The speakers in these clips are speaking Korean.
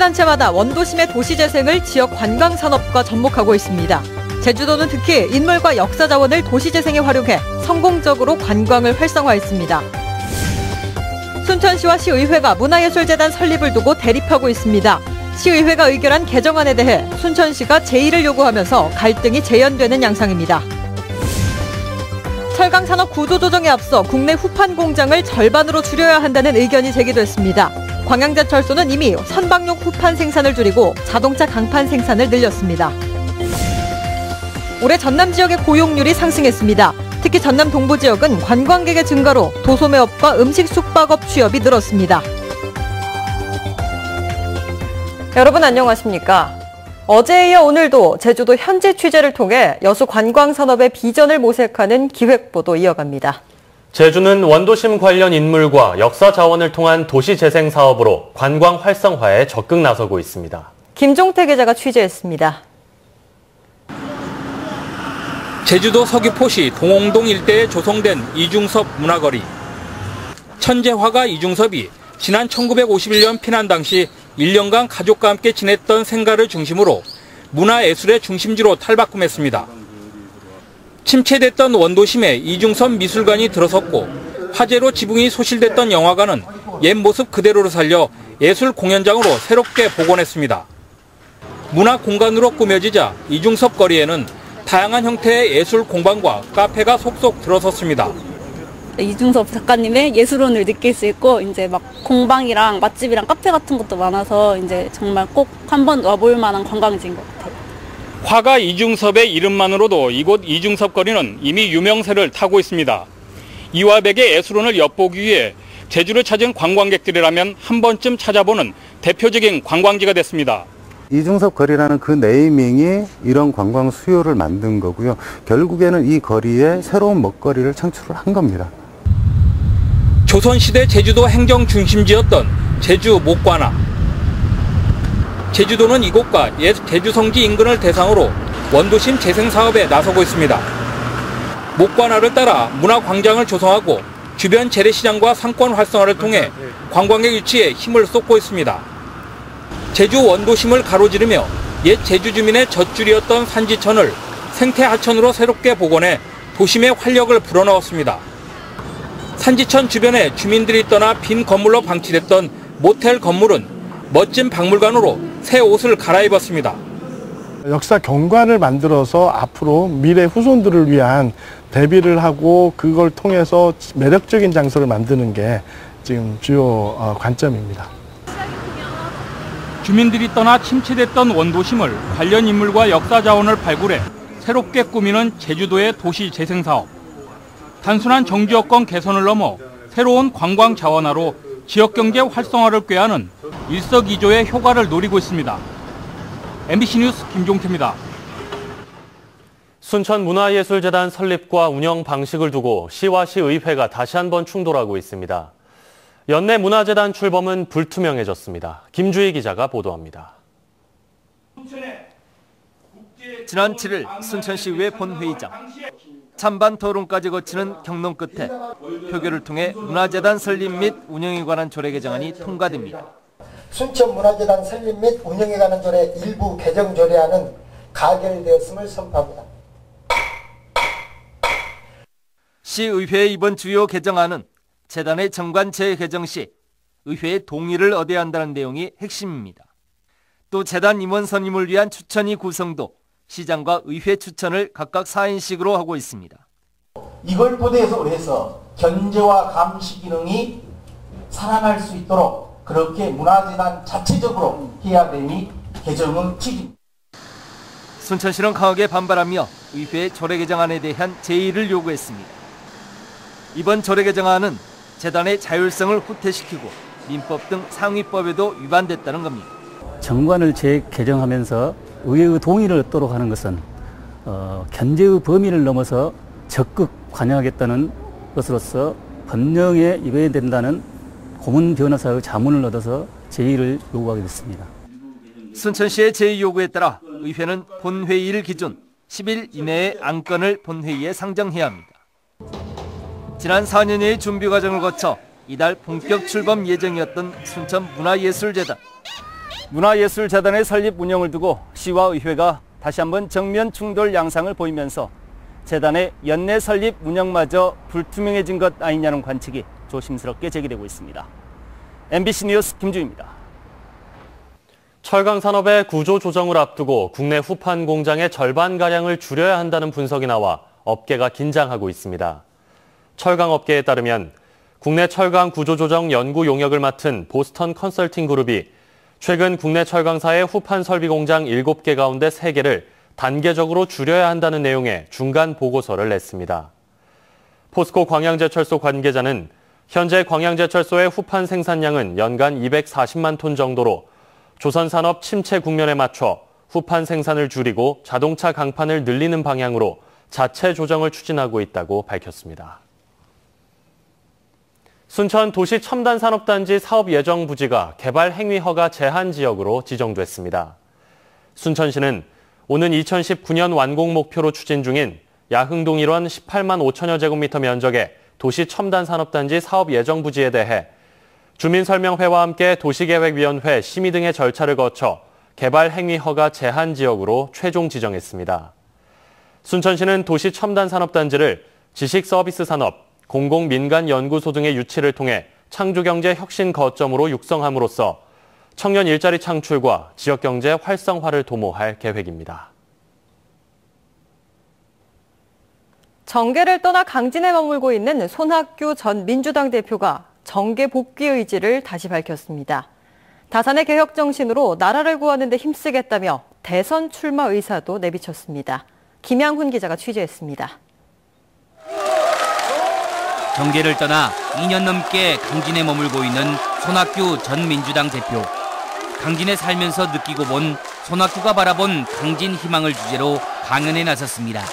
시단체마다 원도심의 도시재생을 지역 관광산업과 접목하고 있습니다. 제주도는 특히 인물과 역사 자원을 도시재생에 활용해 성공적으로 관광을 활성화했습니다. 순천시와 시의회가 문화예술재단 설립을 두고 대립하고 있습니다. 시의회가 의결한 개정안에 대해 순천시가 제의를 요구하면서 갈등이 재연되는 양상입니다. 철강산업 구조조정에 앞서 국내 후판 공장을 절반으로 줄여야 한다는 의견이 제기됐습니다. 광양제철소는 이미 선박용 후판 생산을 줄이고 자동차 강판 생산을 늘렸습니다. 올해 전남 지역의 고용률이 상승했습니다. 특히 전남 동부 지역은 관광객의 증가로 도소매업과 음식 숙박업 취업이 늘었습니다. 여러분 안녕하십니까? 어제에 이어 오늘도 제주도 현지 취재를 통해 여수 관광산업의 비전을 모색하는 기획보도 이어갑니다. 제주는 원도심 관련 인물과 역사 자원을 통한 도시재생 사업으로 관광 활성화에 적극 나서고 있습니다. 김종태 기자가 취재했습니다. 제주도 서귀포시 동홍동 일대에 조성된 이중섭 문화거리. 천재화가 이중섭이 지난 1951년 피난 당시 1년간 가족과 함께 지냈던 생가를 중심으로 문화예술의 중심지로 탈바꿈했습니다. 침체됐던 원도심에 이중섭 미술관이 들어섰고 화재로 지붕이 소실됐던 영화관은 옛 모습 그대로를 살려 예술 공연장으로 새롭게 복원했습니다. 문화 공간으로 꾸며지자 이중섭 거리에는 다양한 형태의 예술 공방과 카페가 속속 들어섰습니다. 이중섭 작가님의 예술혼을 느낄 수 있고 이제 막 공방이랑 맛집이랑 카페 같은 것도 많아서 이제 정말 꼭 한번 와볼 만한 관광지인 것 같아요. 화가 이중섭의 이름만으로도 이곳 이중섭 거리는 이미 유명세를 타고 있습니다. 이화백의 예술혼을 엿보기 위해 제주를 찾은 관광객들이라면 한 번쯤 찾아보는 대표적인 관광지가 됐습니다. 이중섭 거리라는 그 네이밍이 이런 관광 수요를 만든 거고요. 결국에는 이 거리에 새로운 먹거리를 창출을 한 겁니다. 조선시대 제주도 행정 중심지였던 제주 목관화. 제주도는 이곳과 옛 제주성지 인근을 대상으로 원도심 재생 사업에 나서고 있습니다. 목관화를 따라 문화광장을 조성하고 주변 재래시장과 상권 활성화를 통해 관광객 유치에 힘을 쏟고 있습니다. 제주 원도심을 가로지르며 옛 제주 주민의 젖줄이었던 산지천을 생태하천으로 새롭게 복원해 도심의 활력을 불어넣었습니다. 산지천 주변에 주민들이 떠나 빈 건물로 방치됐던 모텔 건물은 멋진 박물관으로 새 옷을 갈아입었습니다. 역사 경관을 만들어서 앞으로 미래 후손들을 위한 대비를 하고 그걸 통해서 매력적인 장소를 만드는 게 지금 주요 관점입니다. 주민들이 떠나 침체됐던 원도심을 관련 인물과 역사 자원을 발굴해 새롭게 꾸미는 제주도의 도시 재생 사업. 단순한 정지 여건 개선을 넘어 새로운 관광 자원화로 지역 경제 활성화를 꾀하는 일석이조의 효과를 노리고 있습니다. MBC 뉴스 김종태입니다. 순천문화예술재단 설립과 운영 방식을 두고 시와 시의회가 다시 한번 충돌하고 있습니다. 연내문화재단 출범은 불투명해졌습니다. 김주희 기자가 보도합니다. 지난 7일 순천시의회 본회의장. 찬반 토론까지 거치는 경론 끝에 표결을 통해 문화재단 설립 및 운영에 관한 조례 개정안이 통과됩니다. 순천문화재단 설립 및 운영에 관한 조례 일부 개정 조례안은 가결되었음을 선포합니다. 시의회의 이번 주요 개정안은 재단의 정관 재개정 시 의회의 동의를 얻어야 한다는 내용이 핵심입니다. 또 재단 임원 선임을 위한 추천위 구성도 시장과 의회 추천을 각각 4인씩으로 하고 있습니다. 이걸 토대로 해서 견제와 감시 기능이 살아날 수 있도록 그렇게 문화재단 자체적으로 해야 되니 개정은 취지입니다. 순천시는 강하게 반발하며 의회의 조례 개정안에 대한 제의를 요구했습니다. 이번 조례 개정안은 재단의 자율성을 후퇴시키고 민법 등 상위법에도 위반됐다는 겁니다. 정관을 재개정하면서 의회의 동의를 얻도록 하는 것은 견제의 범위를 넘어서 적극 관여하겠다는 것으로서 법령에 위배된다는 고문 변호사의 자문을 얻어서 제의를 요구하게 됐습니다. 순천시의 제의 요구에 따라 의회는 본회의일 기준 10일 이내에 안건을 본회의에 상정해야 합니다. 지난 4년여의 준비 과정을 거쳐 이달 본격 출범 예정이었던 순천문화예술재단. 문화예술재단의 설립 운영을 두고 시와 의회가 다시 한번 정면 충돌 양상을 보이면서 재단의 연내 설립 운영마저 불투명해진 것 아니냐는 관측이 조심스럽게 제기되고 있습니다. MBC 뉴스 김주희입니다. 철강 산업의 구조 조정을 앞두고 국내 후판 공장의 절반가량을 줄여야 한다는 분석이 나와 업계가 긴장하고 있습니다. 철강업계에 따르면 국내 철강 구조 조정 연구 용역을 맡은 보스턴 컨설팅 그룹이 최근 국내 철강사의 후판 설비 공장 7개 가운데 3개를 단계적으로 줄여야 한다는 내용의 중간 보고서를 냈습니다. 포스코 광양제철소 관계자는 현재 광양제철소의 후판 생산량은 연간 240만 톤 정도로 조선산업 침체 국면에 맞춰 후판 생산을 줄이고 자동차 강판을 늘리는 방향으로 자체 조정을 추진하고 있다고 밝혔습니다. 순천 도시 첨단산업단지 사업 예정 부지가 개발 행위 허가 제한 지역으로 지정됐습니다. 순천시는 오는 2019년 완공 목표로 추진 중인 야흥동 일원 18만 5천여 제곱미터 면적의 도시 첨단산업단지 사업 예정 부지에 대해 주민설명회와 함께 도시계획위원회 심의 등의 절차를 거쳐 개발 행위 허가 제한 지역으로 최종 지정했습니다. 순천시는 도시 첨단산업단지를 지식서비스산업, 공공민간연구소 등의 유치를 통해 창조경제 혁신 거점으로 육성함으로써 청년 일자리 창출과 지역경제 활성화를 도모할 계획입니다. 정계를 떠나 강진에 머물고 있는 손학규 전 민주당 대표가 정계 복귀 의지를 다시 밝혔습니다. 다산의 개혁 정신으로 나라를 구하는 데 힘쓰겠다며 대선 출마 의사도 내비쳤습니다. 김양훈 기자가 취재했습니다. 정계를 떠나 2년 넘게 강진에 머물고 있는 손학규 전 민주당 대표. 강진에 살면서 느끼고 본 손학규가 바라본 강진 희망을 주제로 강연에 나섰습니다.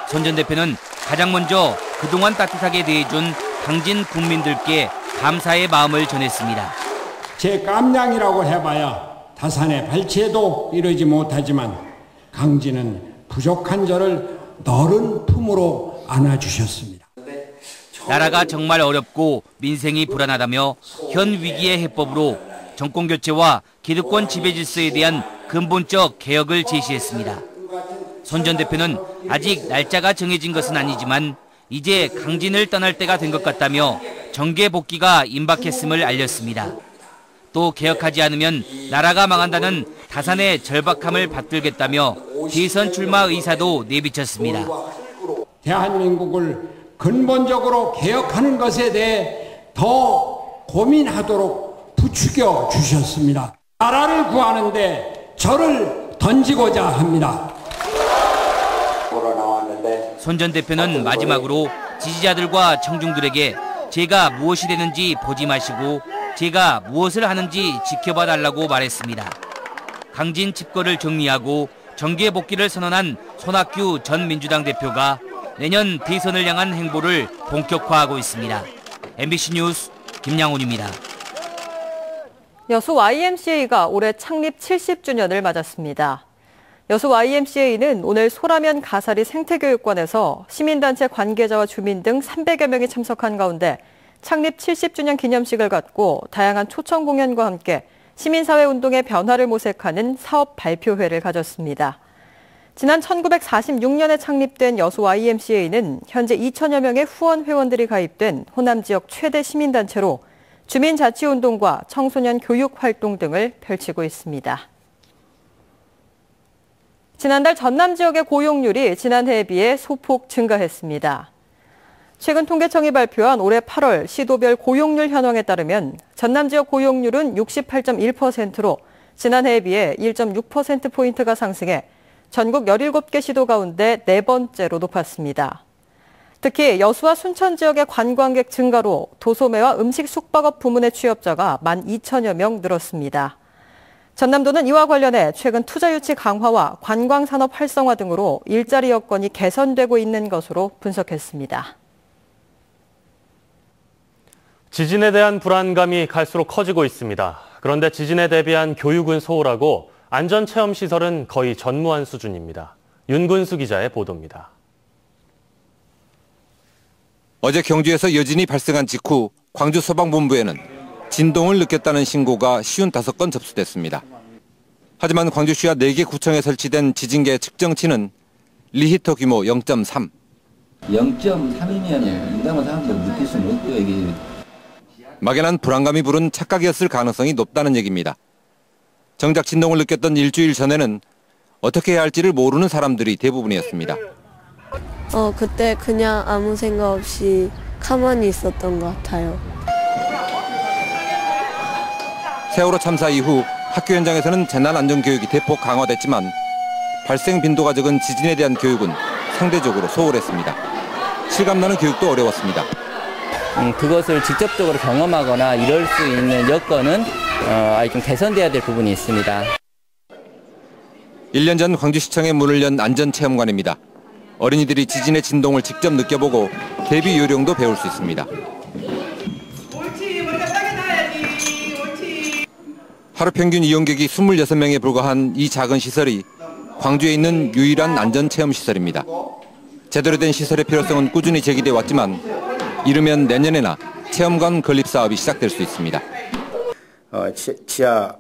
손 전 대표는 가장 먼저 그동안 따뜻하게 대해준 강진 국민들께 감사의 마음을 전했습니다. 제 깜냥이라고 해봐야 다산의 발치에도 이르지 못하지만 강진은 부족한 저를 너른 품으로 안아주셨습니다. 나라가 정말 어렵고 민생이 불안하다며 현 위기의 해법으로 정권교체와 기득권 지배질서에 대한 근본적 개혁을 제시했습니다. 손 전 대표는 아직 날짜가 정해진 것은 아니지만 이제 강진을 떠날 때가 된 것 같다며 정계 복귀가 임박했음을 알렸습니다. 또 개혁하지 않으면 나라가 망한다는 다산의 절박함을 받들겠다며 대선 출마 의사도 내비쳤습니다. 대한민국을 근본적으로 개혁하는 것에 대해 더 고민하도록 부추겨 주셨습니다. 나라를 구하는데 저를 던지고자 합니다. 손 전 대표는 마지막으로 지지자들과 청중들에게 제가 무엇이 되는지 보지 마시고 제가 무엇을 하는지 지켜봐 달라고 말했습니다. 강진 집거를 정리하고 정계 복귀를 선언한 손학규 전 민주당 대표가 내년 대선을 향한 행보를 본격화하고 있습니다. MBC 뉴스 김양훈입니다. 여수 YMCA가 올해 창립 70주년을 맞았습니다. 여수 YMCA는 오늘 소라면 가사리 생태교육관에서 시민단체 관계자와 주민 등 300여 명이 참석한 가운데 창립 70주년 기념식을 갖고 다양한 초청 공연과 함께 시민사회 운동의 변화를 모색하는 사업 발표회를 가졌습니다. 지난 1946년에 창립된 여수 YMCA는 현재 2천여 명의 후원 회원들이 가입된 호남 지역 최대 시민단체로 주민자치운동과 청소년 교육 활동 등을 펼치고 있습니다. 지난달 전남 지역의 고용률이 지난해에 비해 소폭 증가했습니다. 최근 통계청이 발표한 올해 8월 시도별 고용률 현황에 따르면 전남 지역 고용률은 68.1%로 지난해에 비해 1.6%포인트가 상승해 전국 17개 시도 가운데 4번째로 높았습니다. 특히 여수와 순천 지역의 관광객 증가로 도소매와 음식 숙박업 부문의 취업자가 12,000여 명 늘었습니다. 전남도는 이와 관련해 최근 투자 유치 강화와 관광산업 활성화 등으로 일자리 여건이 개선되고 있는 것으로 분석했습니다. 지진에 대한 불안감이 갈수록 커지고 있습니다. 그런데 지진에 대비한 교육은 소홀하고 안전체험시설은 거의 전무한 수준입니다. 윤근수 기자의 보도입니다. 어제 경주에서 여진이 발생한 직후 광주 소방본부에는 진동을 느꼈다는 신고가 55건 접수됐습니다. 하지만 광주시와 4개 구청에 설치된 지진계 측정치는 리히터 규모 0.3. 0.3이면 인간은 사람들 느낄 수는 없고요. 이게 막연한 불안감이 부른 착각이었을 가능성이 높다는 얘기입니다. 정작 진동을 느꼈던 일주일 전에는 어떻게 해야 할지를 모르는 사람들이 대부분이었습니다. 그때 그냥 아무 생각 없이 가만히 있었던 것 같아요. 세월호 참사 이후 학교 현장에서는 재난안전교육이 대폭 강화됐지만 발생 빈도가 적은 지진에 대한 교육은 상대적으로 소홀했습니다. 실감나는 교육도 어려웠습니다. 그것을 직접적으로 경험하거나 이럴 수 있는 여건은 아직 좀 개선돼야 될 부분이 있습니다. 1년 전 광주시청에 문을 연 안전체험관입니다. 어린이들이 지진의 진동을 직접 느껴보고 대비 요령도 배울 수 있습니다. 하루 평균 이용객이 26명에 불과한 이 작은 시설이 광주에 있는 유일한 안전체험시설입니다. 제대로 된 시설의 필요성은 꾸준히 제기돼 왔지만 이르면 내년에나 체험관 건립 사업이 시작될 수 있습니다. 지하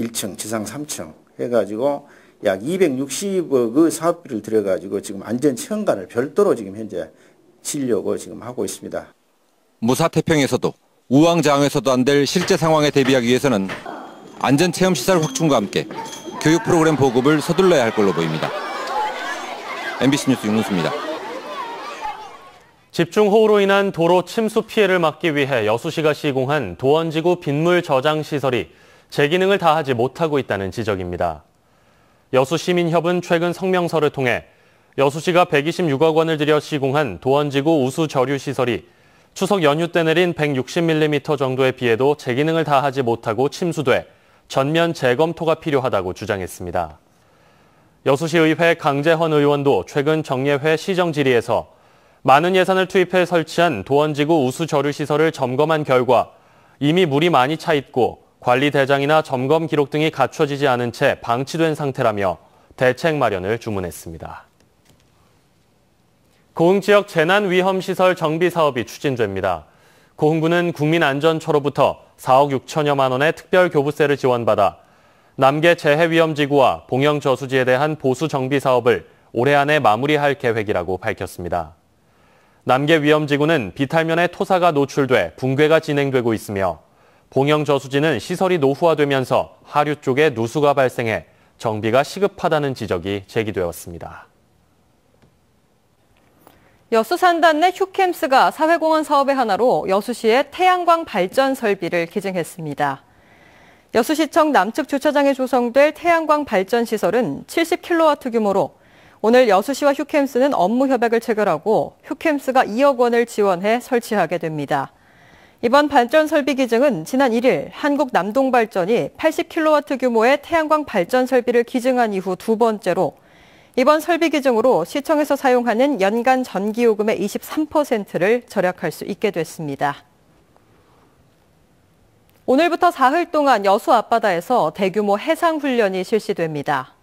1층, 지상 3층 해가지고 약 260억의 사업비를 들여가지고 지금 안전체험관을 별도로 지금 현재 지으려고 지금 하고 있습니다. 무사태평에서도 우왕좌왕에서도 안 될 실제 상황에 대비하기 위해서는 안전체험시설 확충과 함께 교육 프로그램 보급을 서둘러야 할 걸로 보입니다. MBC 뉴스 윤문수입니다. 집중호우로 인한 도로 침수 피해를 막기 위해 여수시가 시공한 도원지구 빗물 저장 시설이 제 기능을 다하지 못하고 있다는 지적입니다. 여수시민협은 최근 성명서를 통해 여수시가 126억 원을 들여 시공한 도원지구 우수 저류 시설이 추석 연휴 때 내린 160mm 정도의 비에도 제 기능을 다하지 못하고 침수돼 전면 재검토가 필요하다고 주장했습니다. 여수시의회 강재헌 의원도 최근 정례회 시정질의에서 많은 예산을 투입해 설치한 도원지구 우수 저류 시설을 점검한 결과 이미 물이 많이 차 있고 관리 대장이나 점검 기록 등이 갖춰지지 않은 채 방치된 상태라며 대책 마련을 주문했습니다. 고흥 지역 재난위험시설 정비 사업이 추진됩니다. 고흥군은 국민안전처로부터 4억 6천여만 원의 특별교부세를 지원받아 남계 재해위험지구와 봉영저수지에 대한 보수 정비 사업을 올해 안에 마무리할 계획이라고 밝혔습니다. 남계 위험지구는 비탈면에 토사가 노출돼 붕괴가 진행되고 있으며 봉영저수지는 시설이 노후화되면서 하류 쪽에 누수가 발생해 정비가 시급하다는 지적이 제기되었습니다. 여수 산단 내 휴캠스가 사회공헌 사업의 하나로 여수시의 태양광 발전 설비를 기증했습니다. 여수시청 남측 주차장에 조성될 태양광 발전 시설은 70kW 규모로 오늘 여수시와 휴캠스는 업무 협약을 체결하고 휴캠스가 2억 원을 지원해 설치하게 됩니다. 이번 발전 설비 기증은 지난 1일 한국남동발전이 80kW 규모의 태양광 발전 설비를 기증한 이후 두 번째로 이번 설비 기증으로 시청에서 사용하는 연간 전기요금의 23%를 절약할 수 있게 됐습니다. 오늘부터 사흘 동안 여수 앞바다에서 대규모 해상훈련이 실시됩니다.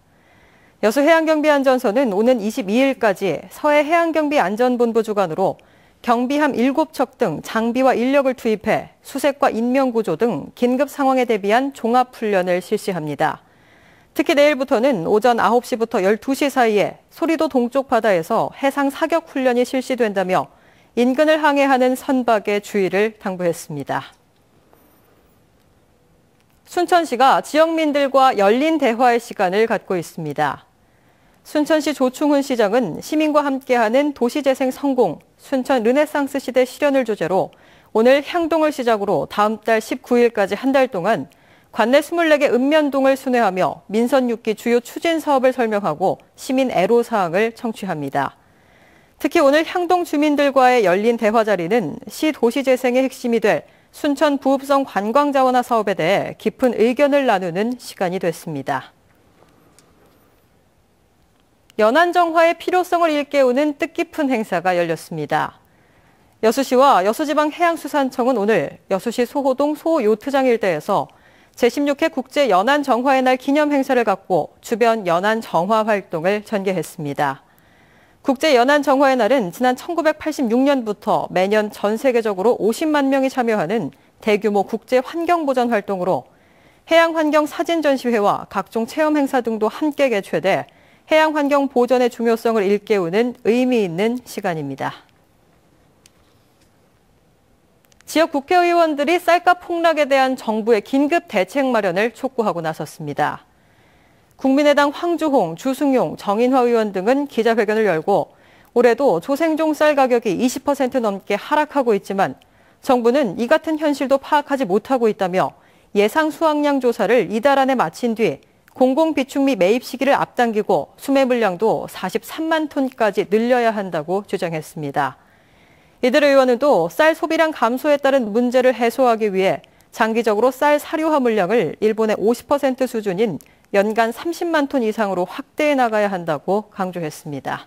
여수해양경비안전소는 오는 22일까지 서해해양경비안전본부 주관으로 경비함 7척 등 장비와 인력을 투입해 수색과 인명구조 등 긴급 상황에 대비한 종합훈련을 실시합니다. 특히 내일부터는 오전 9시부터 12시 사이에 소리도 동쪽 바다에서 해상 사격 훈련이 실시된다며 인근을 항해하는 선박에 주의를 당부했습니다. 순천시가 지역민들과 열린 대화의 시간을 갖고 있습니다. 순천시 조충훈 시장은 시민과 함께하는 도시재생 성공, 순천 르네상스 시대 실현을 주제로 오늘 향동을 시작으로 다음 달 19일까지 한 달 동안 관내 24개 읍면동을 순회하며 민선 6기 주요 추진 사업을 설명하고 시민 애로사항을 청취합니다. 특히 오늘 향동 주민들과의 열린 대화 자리는 시 도시재생의 핵심이 될 순천 부읍성 관광자원화 사업에 대해 깊은 의견을 나누는 시간이 됐습니다. 연안정화의 필요성을 일깨우는 뜻깊은 행사가 열렸습니다. 여수시와 여수지방해양수산청은 오늘 여수시 소호동 소요트장 일대에서 제16회 국제연안정화의 날 기념 행사를 갖고 주변 연안정화 활동을 전개했습니다. 국제연안정화의 날은 지난 1986년부터 매년 전 세계적으로 50만 명이 참여하는 대규모 국제환경보전 활동으로 해양환경 사진전시회와 각종 체험 행사 등도 함께 개최돼 해양환경 보전의 중요성을 일깨우는 의미 있는 시간입니다. 지역 국회의원들이 쌀값 폭락에 대한 정부의 긴급 대책 마련을 촉구하고 나섰습니다. 국민의당 황주홍, 주승용, 정인화 의원 등은 기자회견을 열고 올해도 조생종 쌀 가격이 20% 넘게 하락하고 있지만 정부는 이 같은 현실도 파악하지 못하고 있다며 예상 수확량 조사를 이달 안에 마친 뒤 공공비축미 매입 시기를 앞당기고 수매 물량도 43만 톤까지 늘려야 한다고 주장했습니다. 이들 의원은 또 쌀 소비량 감소에 따른 문제를 해소하기 위해 장기적으로 쌀 사료화 물량을 일본의 50% 수준인 연간 30만 톤 이상으로 확대해 나가야 한다고 강조했습니다.